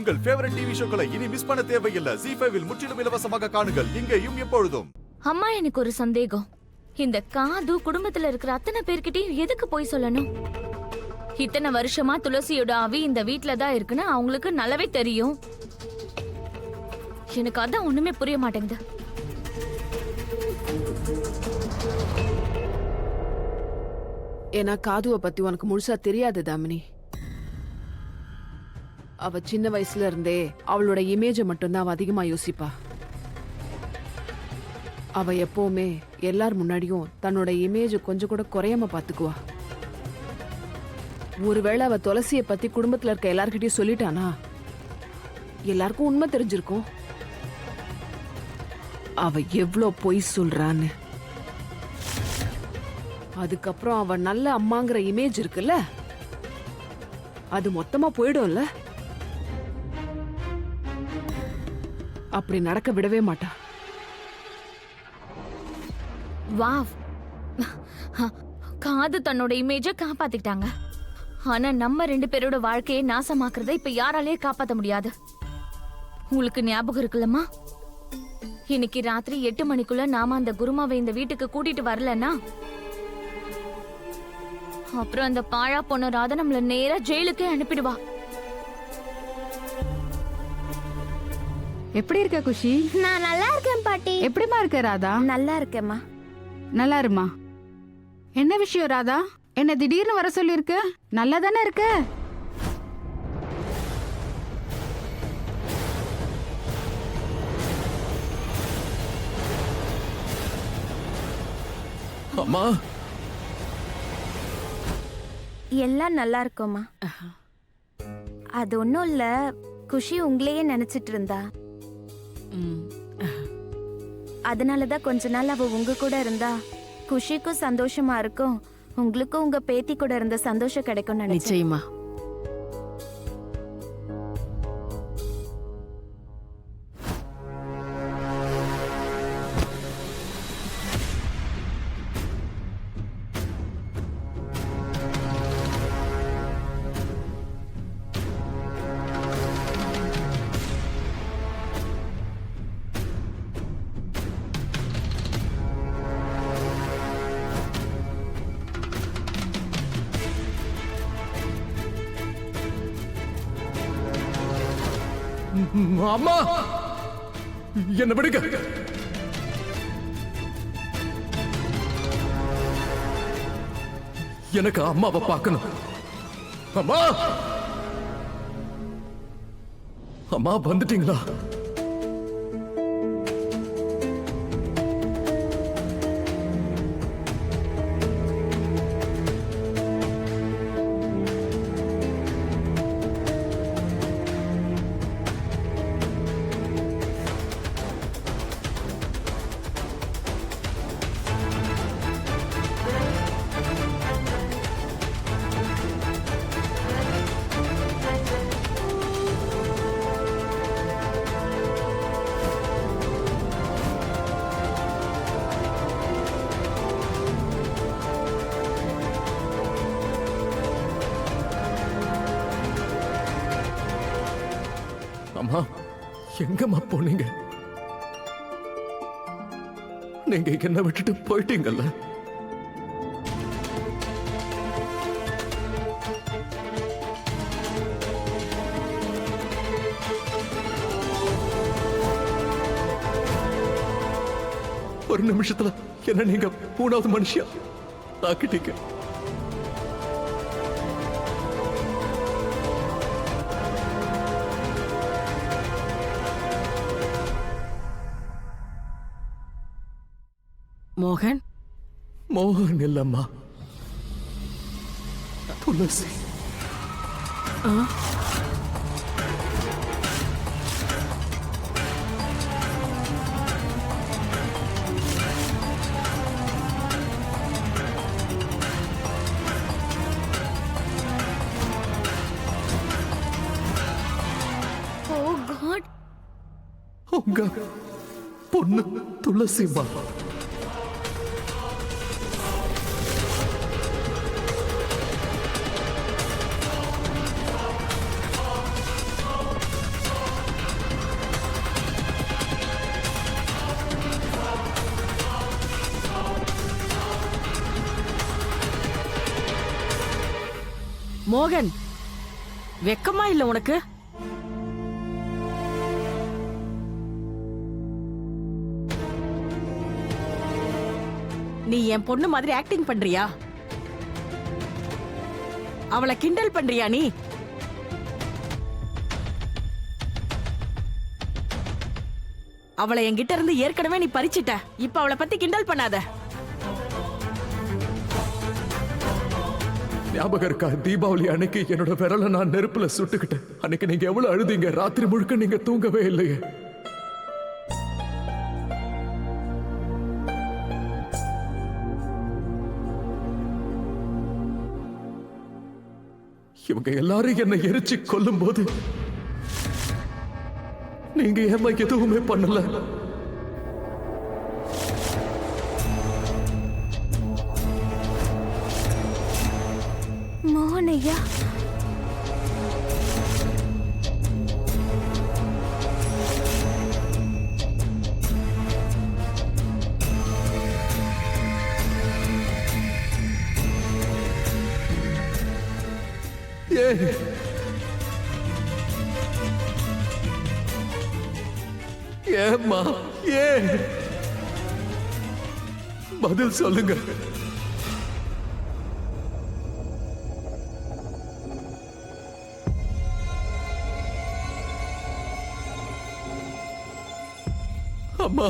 உங்கள் favourite TV ஷோக்களை இனி miss பண்ண தேவையில்லை. ஜீ5 இல் முற்றிலும் இலவசமாக காணுங்கள். இங்கேயும் எப்பொழுதும். அம்மா, எனக்கு ஒரு சந்தேகம். இந்த காது குடும்பத்துல இருக்கிற அத்தனை பேர்கிட்டயும் எதுக்கு போய் சொல்லணும்? இத்தனை வருஷமா துளசியோட ஆவி இந்த வீட்ல தான் இருக்குன்னு அவங்களுக்கு நல்லாவே தெரியும். எனக்கு அதான் ஒண்ணுமே புரிய மாட்டேங்குது. ஏன்னா காதுவை பத்தி உனக்கு முழுசா தெரியாது தாமினி. அவ சின்ன வயசுல இருந்தே அவளோட இமேஜ மட்டும்தான் அவ அதிகமா யோசிப்பா. அவ எப்பவுமே எல்லார் முன்னாடியும் தன்னோட இமேஜ் கொஞ்சம் கூட குறையாம பாத்துக்குவா. ஒருவேளை அவ துளசிய பத்தி குடும்பத்துல இருக்க எல்லார்கிட்டயும் சொல்லிட்டானா எல்லாருக்கும் உண்மை தெரிஞ்சிருக்கும் அவ எவ்வளோ பொய் சொல்றான்னு. அதுக்கப்புறம் அவ நல்ல அம்மாங்கிற இமேஜ் இருக்குல்ல, அது மொத்தமா போயிடும்ல. அப்படி நடக்க விடவே மாட்டா. வாவ், காது தன்னோட இமேஜ காப்பாத்திட்டாங்க. ஆனா நம்ம 2 பேரோட வாழ்க்கையை நாசமாக்குறத இப்ப யாராலே காப்பாத்த முடியாது. உங்களுக்கு ஞாபகம் இருக்குல்லம்மா, இன்னைக்கு ராத்திரி 8 மணிக்குள்ள நாம அந்த குருமாவை இந்த வீட்டுக்கு கூட்டிட்டு வரலன்னா அப்புறம் அந்த பாழா பொண்ணு ராதா நம்மள நேரா ஜெயிலுக்கே அனுப்பிடுவா. எப்படி இருக்க குஷி? நான் நல்லா இருக்கேன் பாட்டி. எப்படிமா இருக்க ராதா? நல்லா இருக்கேம்மா. நல்லா இருமா. என்ன விஷயம் ராதா? என்ன திடீர்னு வர சொல்லிருக்க? நல்லா தானே இருக்க? அம்மா, எல்லாம் நல்லா இருக்கோம்மா. அது ஒன்றும் இல்லை, குஷி உங்களையே நினைச்சிட்டு இருந்தா. அதனாலதான் கொஞ்ச நாள் அவ உங்க கூட இருந்தா குஷிக்கும் சந்தோஷமா இருக்கும், உங்களுக்கும் உங்க பேத்தி கூட இருந்த சந்தோஷம் கிடைக்கும் நினைச்சேன். நிச்சயமா. அம்மா, என்ன விடுங்க. எனக்கு அம்மாவை பார்க்கணும். அம்மா, அம்மா வந்துட்டீங்களா? அம்மா, எங்கம்மா போனீங்க? நீங்க என்ன விட்டுட்டு போயிட்டீங்கல்ல? ஒரு நிமிஷத்துல என்ன நீங்க 3வது மனுஷியா ஆக்கிட்டீங்க. மோகன்? மோகன் இல்லம்மா, துளசி. ஓ காட், உங்க பொண்ணு துளசிமா. மோகன், வெக்கமா இல்ல உனக்கு? நீ என் பொண்ணு மாதிரி ஆக்டிங் பண்றியா? அவளை கிண்டல் பண்றியா நீ? அவளை என்கிட்ட இருந்து ஏற்கனவே நீ பறிச்சிட்ட. இப்ப அவளை பத்தி கிண்டல் பண்ணாத. ஞாபகம் இருக்கா தீபாவளி அன்னைக்கு என்னோட விரலை நான் நெருப்புல சுட்டுக்கிட்டேன். அன்னைக்கு நீங்க எவ்வளவு அழுதீங்க. ராத்திரி முழுக்க நீங்க தூங்கவே இல்லையே. இவங்க எல்லாரும் என்னை எரிச்சு கொல்லும் போது நீங்க ஏமா எதுவுமே பண்ணல? மோகன் ஐயா, ஏம்மா ஏன்? பதில் சொல்லுங்க. அம்மா,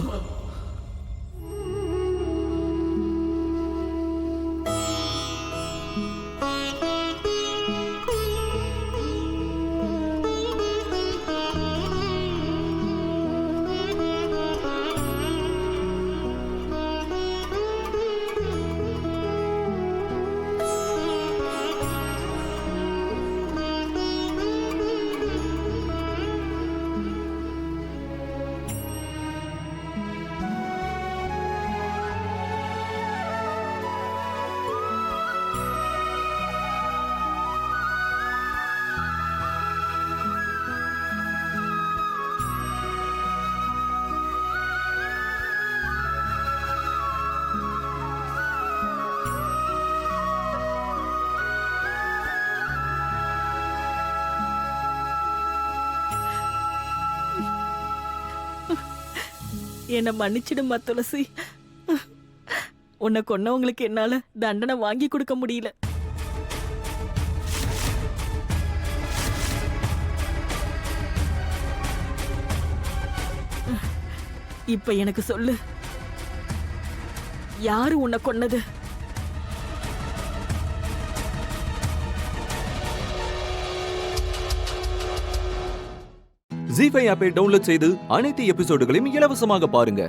என்ன மன்னிச்சிடுமா துளசி. உன்னை கொன்னவங்களுக்கு என்னால தண்டனை வாங்கி கொடுக்க முடியல. இப்ப எனக்கு சொல்லு, யாரு உன்னை கொன்னது? ஜீ5 ஆப்பை டவுன்லோட் செய்து அனைத்து எபிசோடுகளையும் இலவசமாக பாருங்க.